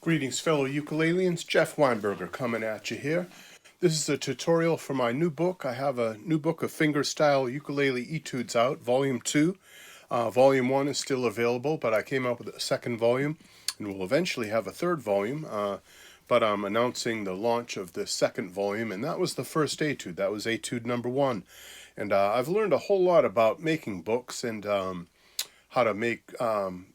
Greetings, fellow ukuleleans. Jeff Weinberger coming at you here. This is a tutorial for my new book. I have a new book of Fingerstyle Ukulele Etudes out, Volume 2. Volume 1 is still available, but I came up with a second volume, and we'll eventually have a third volume. But I'm announcing the launch of the second volume, and that was the first etude. That was etude number 1. And I've learned a whole lot about making books and how to make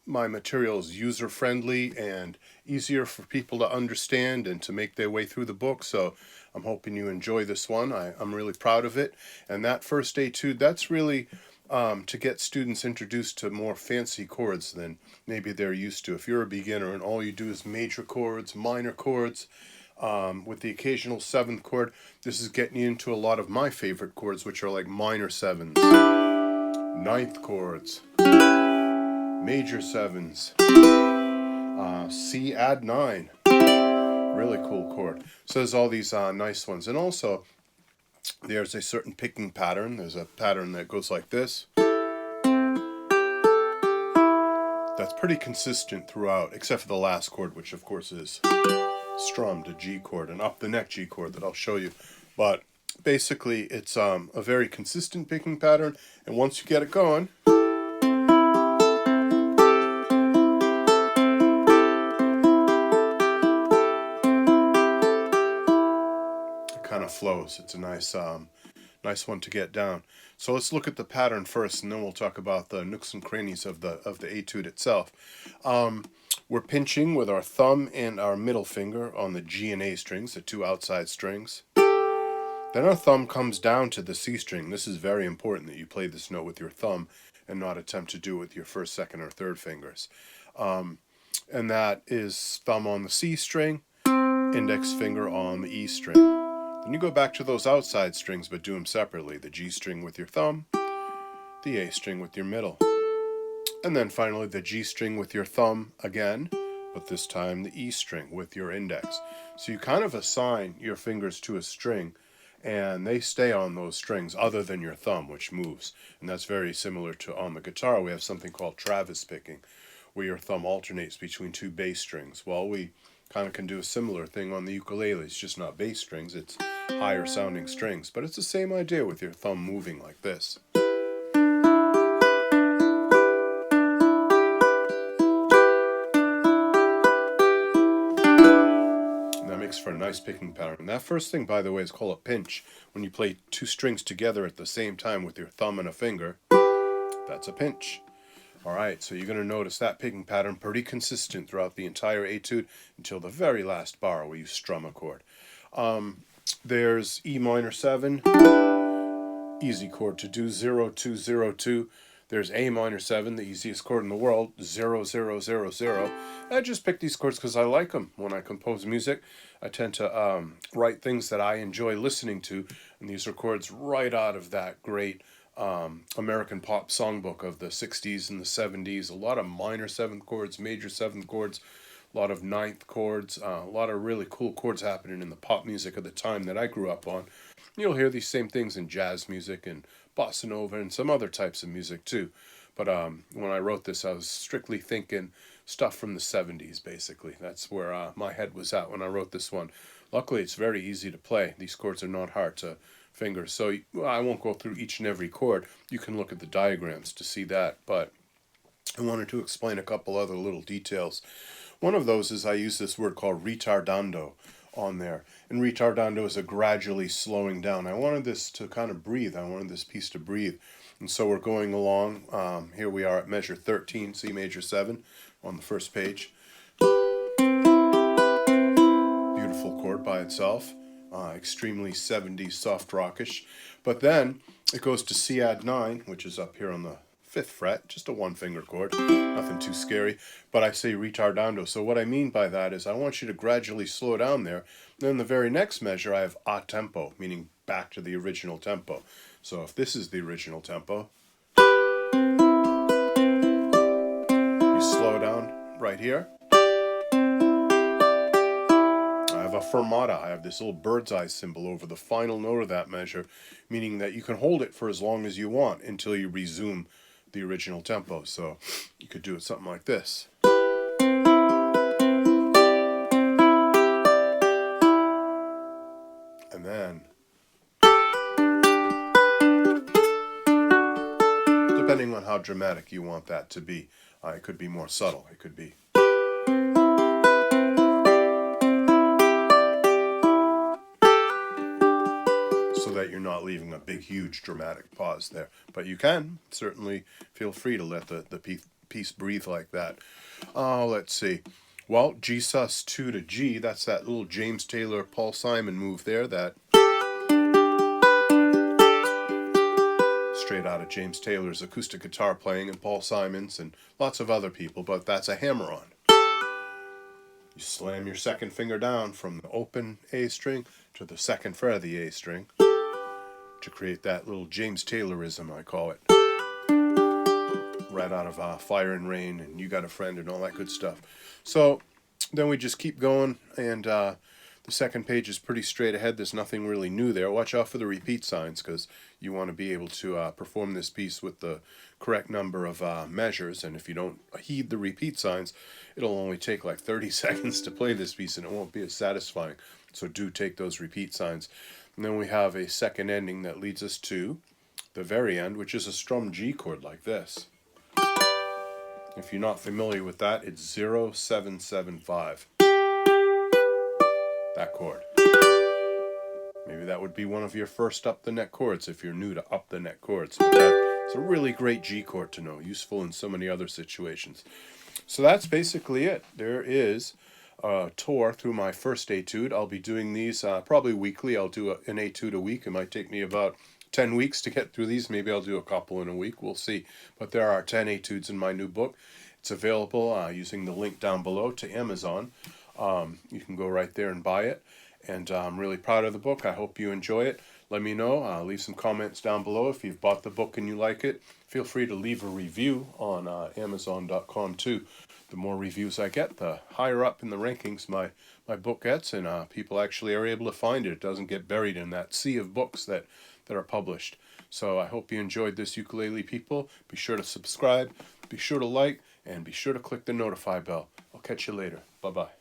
my materials user-friendly and easier for people to understand and to make their way through the book. So I'm hoping you enjoy this one. I'm really proud of it. And that first etude, that's really to get students introduced to more fancy chords than maybe they're used to. If you're a beginner and all you do is major chords, minor chords, with the occasional seventh chord, this is getting you into a lot of my favorite chords, which are like minor sevens, ninth chords, major sevens, C add 9, really cool chord. So there's all these nice ones. And also there's a certain picking pattern. There's a pattern that goes like this. That's pretty consistent throughout, except for the last chord, which of course is strummed, a G chord, an up the neck G chord that I'll show you. But basically it's a very consistent picking pattern, and once you get it going, kind of flows. It's a nice one to get down. So let's look at the pattern first, and then we'll talk about the nooks and crannies of the etude itself. We're pinching with our thumb and our middle finger on the G and A strings, the two outside strings. Then our thumb comes down to the C string. This is very important that you play this note with your thumb and not attempt to do it with your first, second, or third fingers. And that is thumb on the C string, index finger on the E string. Then you go back to those outside strings, but do them separately. The G string with your thumb, the A string with your middle. And then finally the G string with your thumb again, but this time the E string with your index. So you kind of assign your fingers to a string, and they stay on those strings other than your thumb, which moves. And that's very similar to on the guitar. We have something called Travis picking, where your thumb alternates between two bass strings. Well, we kind of can do a similar thing on the ukulele. It's just not bass strings, it's higher sounding strings, but it's the same idea with your thumb moving like this. And that makes for a nice picking pattern. That first thing, by the way, is called a pinch. When you play two strings together at the same time with your thumb and a finger, that's a pinch. Alright, so you're going to notice that picking pattern pretty consistent throughout the entire etude until the very last bar where you strum a chord. There's E minor 7, easy chord to do, 0, 2, 0, 2. There's A minor 7, the easiest chord in the world, 0, 0, 0, 0. I just pick these chords because I like them. When I compose music, I tend to write things that I enjoy listening to, and these are chords right out of that great American pop songbook of the 60s and the 70s. A lot of minor 7th chords, major 7th chords, a lot of ninth chords, a lot of really cool chords happening in the pop music of the time that I grew up on. You'll hear these same things in jazz music and bossa nova and some other types of music too. But when I wrote this, I was strictly thinking stuff from the 70s, basically. That's where my head was at when I wrote this one. Luckily, it's very easy to play. These chords are not hard to finger, so I won't go through each and every chord. You can look at the diagrams to see that, but I wanted to explain a couple other little details. One of those is I use this word called retardando on there, and retardando is a gradually slowing down. I wanted this to kind of breathe. I wanted this piece to breathe, and so we're going along. Here we are at measure 13, C major 7 on the first page. Beautiful chord by itself. Extremely 70s soft rockish, but then it goes to C add 9, which is up here on the 5th fret, just a one finger chord, nothing too scary, but I say retardando. So what I mean by that is I want you to gradually slow down there. Then the very next measure I have a tempo, meaning back to the original tempo. So if this is the original tempo, you slow down right here. I have a fermata. I have this little bird's eye symbol over the final note of that measure, meaning that you can hold it for as long as you want until you resume the original tempo. So you could do it something like this. I depending on how dramatic you want that to be. It could be more subtle. It could be. So that you're not leaving a big, huge, dramatic pause there. But you can certainly feel free to let the piece breathe like that. Let's see. Well, G sus 2 to G, that's that little James Taylor, Paul Simon move there, that straight out of James Taylor's acoustic guitar playing and Paul Simon's and lots of other people, but that's a hammer-on. You slam your second finger down from the open A string to the second fret of the A string to create that little James Taylorism, I call it. Right out of Fire and Rain and You Got a Friend and all that good stuff. So then we just keep going, and the second page is pretty straight ahead. There's nothing really new there. Watch out for the repeat signs, because you want to be able to perform this piece with the correct number of measures, and if you don't heed the repeat signs, it'll only take like 30 seconds to play this piece and it won't be as satisfying. So do take those repeat signs. And then we have a second ending that leads us to the very end, which is a strummed G chord like this. If you're not familiar with that, it's 0775. That chord. Maybe that would be one of your first up the neck chords if you're new to up the neck chords. But that's a really great G chord to know, useful in so many other situations. So that's basically it. There is a tour through my first etude. I'll be doing these probably weekly. I'll do an etude a week. It might take me about 10 weeks to get through these. Maybe I'll do a couple in a week. We'll see. But there are 10 etudes in my new book. It's available using the link down below to Amazon. You can go right there and buy it. And I'm really proud of the book. I hope you enjoy it. Let me know. Leave some comments down below. If you've bought the book and you like it, feel free to leave a review on Amazon.com too. The more reviews I get, the higher up in the rankings my book gets, and people actually are able to find it. It doesn't get buried in that sea of books that are published. So I hope you enjoyed this, ukulele people. Be sure to subscribe, be sure to like, and be sure to click the notify bell. I'll catch you later. Bye-bye.